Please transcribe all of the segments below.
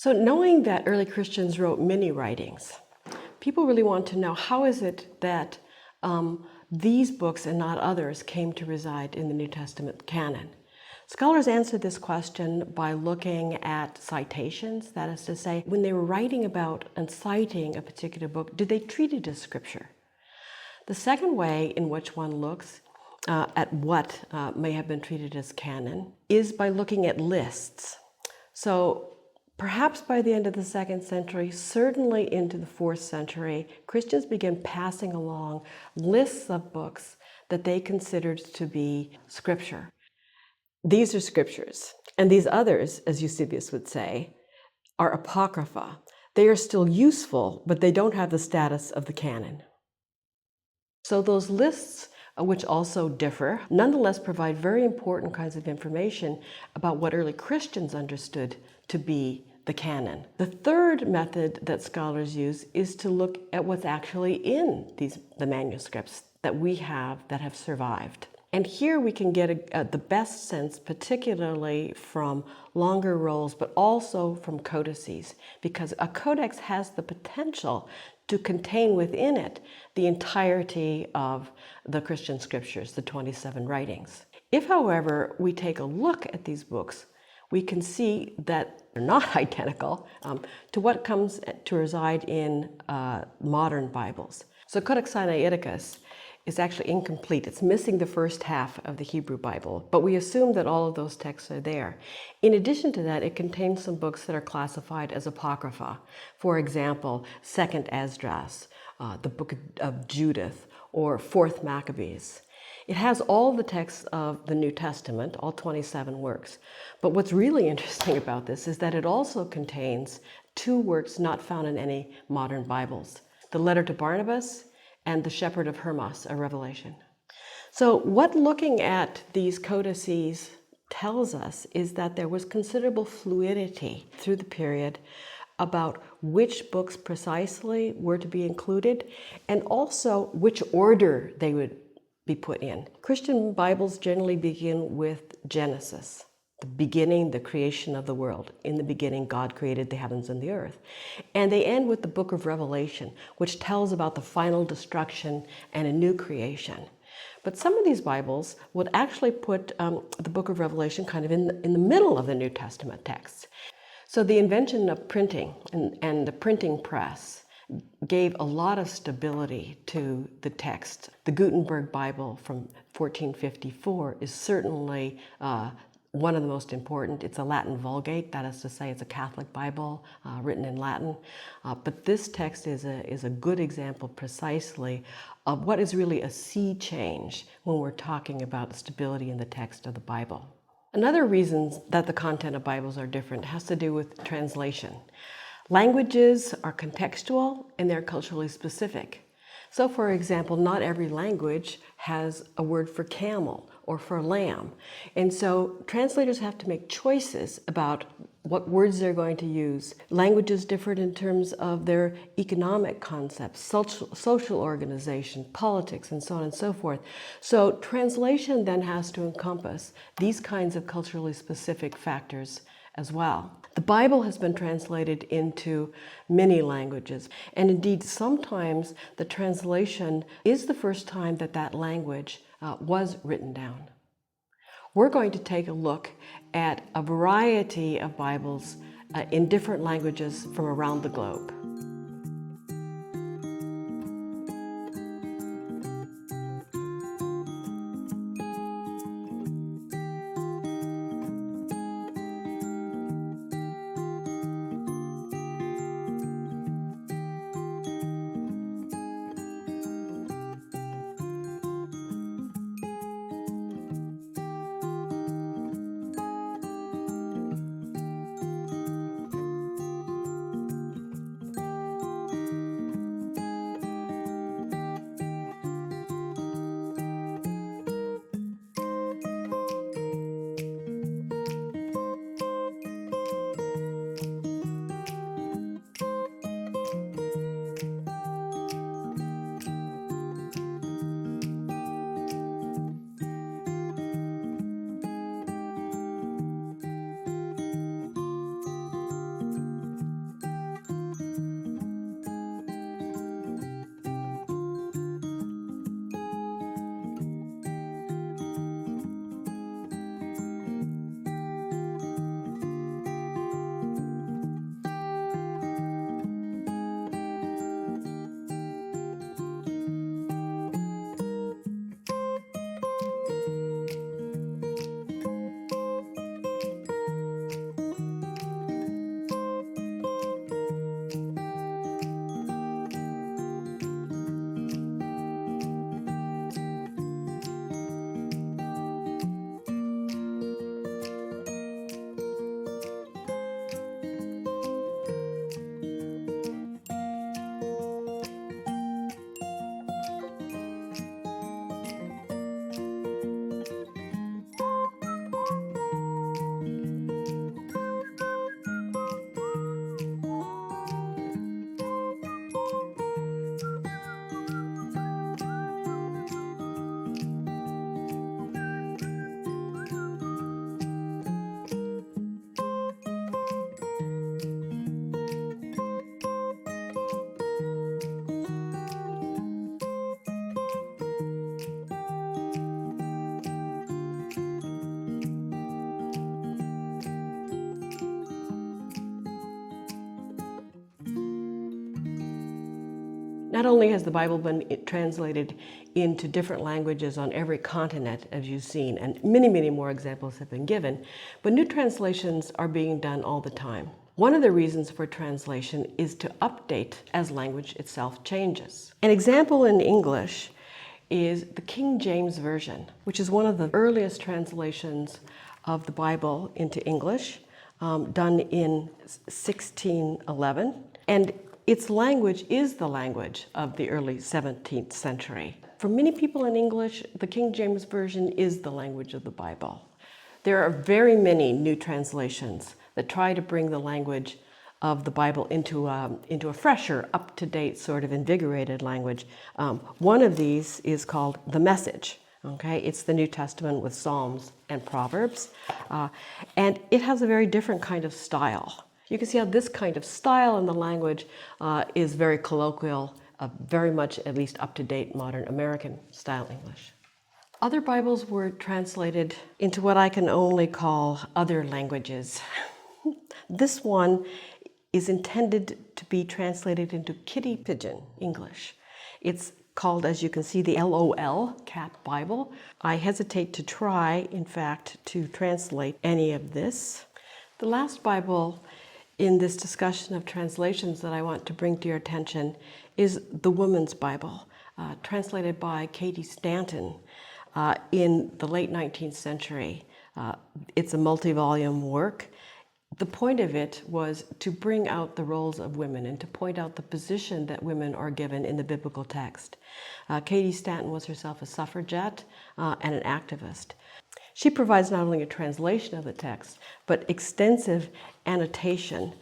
So knowing that early Christians wrote many writings, people really want to know, how is it that these books and not others came to reside in the New Testament canon? Scholars answer this question by looking at citations. That is to say, when they were writing about and citing a particular book, did they treat it as scripture? The second way in which one looks at what may have been treated as canon is by looking at lists. So perhaps by the end of the 2nd century, certainly into the 4th century, Christians began passing along lists of books that they considered to be scripture. These are scriptures, and these others, as Eusebius would say, are apocrypha. They are still useful, but they don't have the status of the canon. So those lists, which also differ, nonetheless provide very important kinds of information about what early Christians understood to be the canon. The third method that scholars use is to look at what's actually in the manuscripts that we have that have survived. And here we can get the best sense, particularly from longer rolls, but also from codices, because a codex has the potential to contain within it the entirety of the Christian scriptures, the 27 writings. If, however, we take a look at these books, we can see that they're not identical to what comes to reside in modern Bibles. So Codex Sinaiticus is actually incomplete. It's missing the first half of the Hebrew Bible, but we assume that all of those texts are there. In addition to that, it contains some books that are classified as apocrypha. For example, 2nd Esdras, the book of Judith, or 4th Maccabees. It has all the texts of the New Testament, all 27 works. But what's really interesting about this is that it also contains 2 works not found in any modern Bibles: the letter to Barnabas and the Shepherd of Hermas, a Revelation. So what looking at these codices tells us is that there was considerable fluidity through the period about which books precisely were to be included, and also which order they would be put in. Christian Bibles generally begin with Genesis, the beginning, the creation of the world. In the beginning, God created the heavens and the earth. And they end with the book of Revelation, which tells about the final destruction and a new creation. But some of these Bibles would actually put the book of Revelation kind of in the middle of the New Testament texts. So the invention of printing and the printing press gave a lot of stability to the text. The Gutenberg Bible from 1454 is certainly one of the most important. It's a Latin Vulgate, that is to say, it's a Catholic Bible written in Latin. But this text is a good example precisely of what is really a sea change when we're talking about stability in the text of the Bible. Another reason that the content of Bibles are different has to do with translation. Languages are contextual and they're culturally specific. So for example, not every language has a word for camel or for lamb. And so translators have to make choices about what words they're going to use. Languages differ in terms of their economic concepts, social organization, politics, and so on and so forth. So translation then has to encompass these kinds of culturally specific factors as well. The Bible has been translated into many languages, and indeed sometimes the translation is the first time that that language was written down. We're going to take a look at a variety of Bibles in different languages from around the globe. Not only has the Bible been translated into different languages on every continent, as you've seen, and many, many more examples have been given, but new translations are being done all the time. One of the reasons for translation is to update as language itself changes. An example in English is the King James Version, which is one of the earliest translations of the Bible into English, done in 1611. And its language is the language of the early 17th century. For many people in English, the King James Version is the language of the Bible. There are very many new translations that try to bring the language of the Bible into a fresher, up-to-date, sort of invigorated language. One of these is called The Message. Okay, it's the New Testament with Psalms and Proverbs, and it has a very different kind of style. You can see how this kind of style in the language is very colloquial, very much at least up-to-date modern American style English. Other Bibles were translated into what I can only call other languages. This one is intended to be translated into kitty pigeon English. It's called, as you can see, the LOL, Cat Bible. I hesitate to try, in fact, to translate any of this. The last Bible in this discussion of translations that I want to bring to your attention is the Woman's Bible, translated by Katie Stanton in the late 19th century. It's a multi-volume work. The point of it was to bring out the roles of women and to point out the position that women are given in the biblical text. Katie Stanton was herself a suffragette and an activist. She provides not only a translation of the text, but extensive annotation,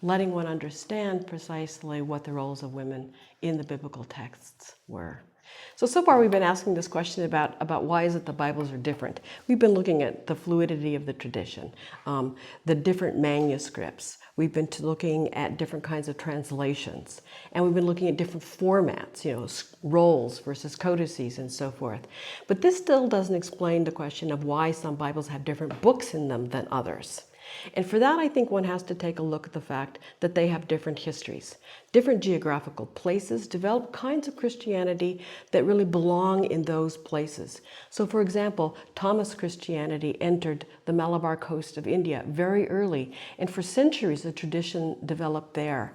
letting one understand precisely what the roles of women in the biblical texts were. So far we've been asking this question about why is it the Bibles are different. We've been looking at the fluidity of the tradition, the different manuscripts. We've been looking at different kinds of translations, and we've been looking at different formats, rolls versus codices and so forth. But this still doesn't explain the question of why some Bibles have different books in them than others. And for that, I think one has to take a look at the fact that they have different histories. Different geographical places develop kinds of Christianity that really belong in those places. So for example, Thomas Christianity entered the Malabar coast of India very early, and for centuries the tradition developed there,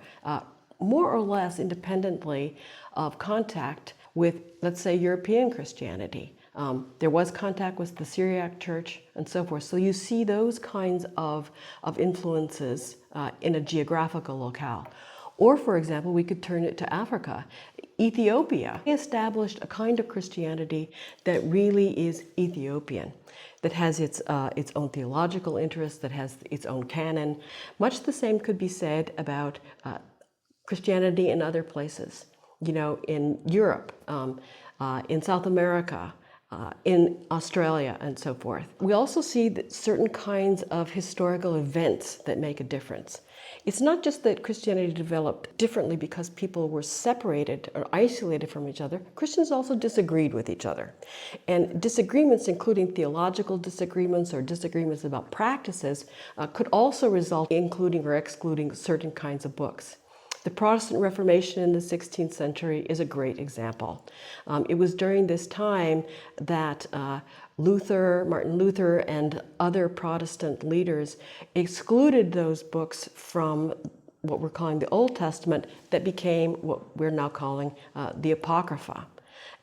more or less independently of contact with, let's say, European Christianity. There was contact with the Syriac church and so forth. So you see those kinds of influences in a geographical locale. Or, for example, we could turn it to Africa. Ethiopia established a kind of Christianity that really is Ethiopian, that has its own theological interests, that has its own canon. Much the same could be said about Christianity in other places, in Europe, in South America, in Australia, and so forth. We also see that certain kinds of historical events that make a difference. It's not just that Christianity developed differently because people were separated or isolated from each other. Christians also disagreed with each other. And disagreements, including theological disagreements or disagreements about practices, could also result in including or excluding certain kinds of books. The Protestant Reformation in the 16th century is a great example. It was during this time that Martin Luther, and other Protestant leaders excluded those books from what we're calling the Old Testament that became what we're now calling the Apocrypha.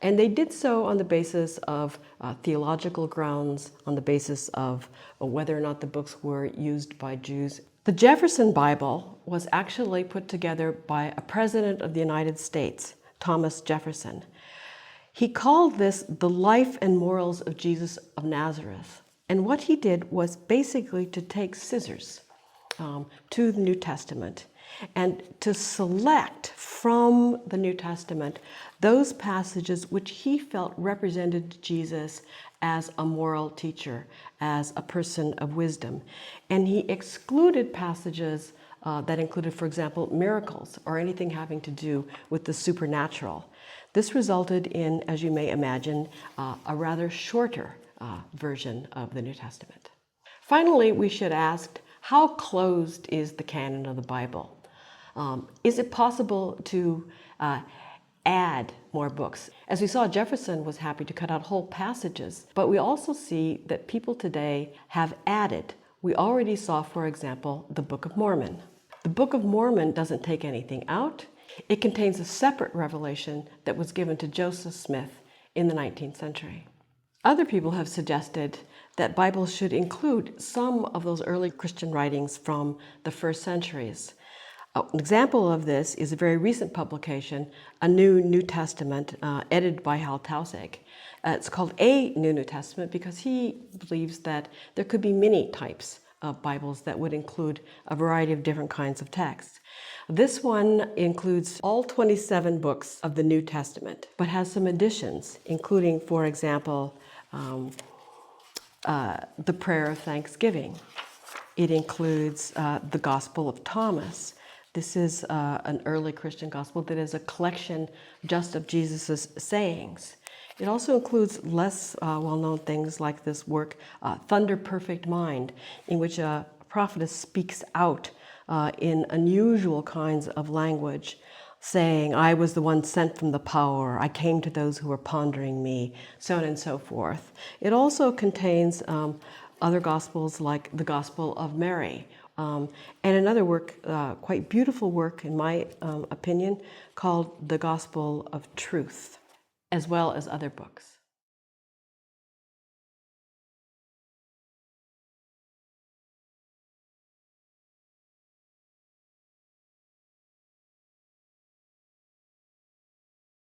And they did so on the basis of theological grounds, on the basis of whether or not the books were used by Jews. The Jefferson Bible was actually put together by a president of the United States, Thomas Jefferson. He called this the Life and Morals of Jesus of Nazareth. And what he did was basically to take scissors to the New Testament and to select from the New Testament those passages which he felt represented Jesus as a moral teacher, as a person of wisdom. And he excluded passages that included, for example, miracles or anything having to do with the supernatural. This resulted in, as you may imagine, a rather shorter version of the New Testament. Finally, we should ask, how closed is the canon of the Bible? Is it possible to add more books. As we saw, Jefferson was happy to cut out whole passages, but we also see that people today have added. We already saw, for example, the Book of Mormon. The Book of Mormon doesn't take anything out. It contains a separate revelation that was given to Joseph Smith in the 19th century. Other people have suggested that Bibles should include some of those early Christian writings from the first centuries. An example of this is a very recent publication, a New Testament, edited by Hal Tausig. It's called A New Testament because he believes that there could be many types of Bibles that would include a variety of different kinds of texts. This one includes all 27 books of the New Testament, but has some additions, including, for example, the Prayer of Thanksgiving. It includes the Gospel of Thomas. This is an early Christian gospel that is a collection just of Jesus' sayings. It also includes less well-known things like this work, Thunder Perfect Mind, in which a prophetess speaks out in unusual kinds of language, saying, I was the one sent from the power, I came to those who were pondering me, so on and so forth. It also contains other gospels like the Gospel of Mary, and another work, quite beautiful work in my opinion, called the Gospel of Truth, as well as other books.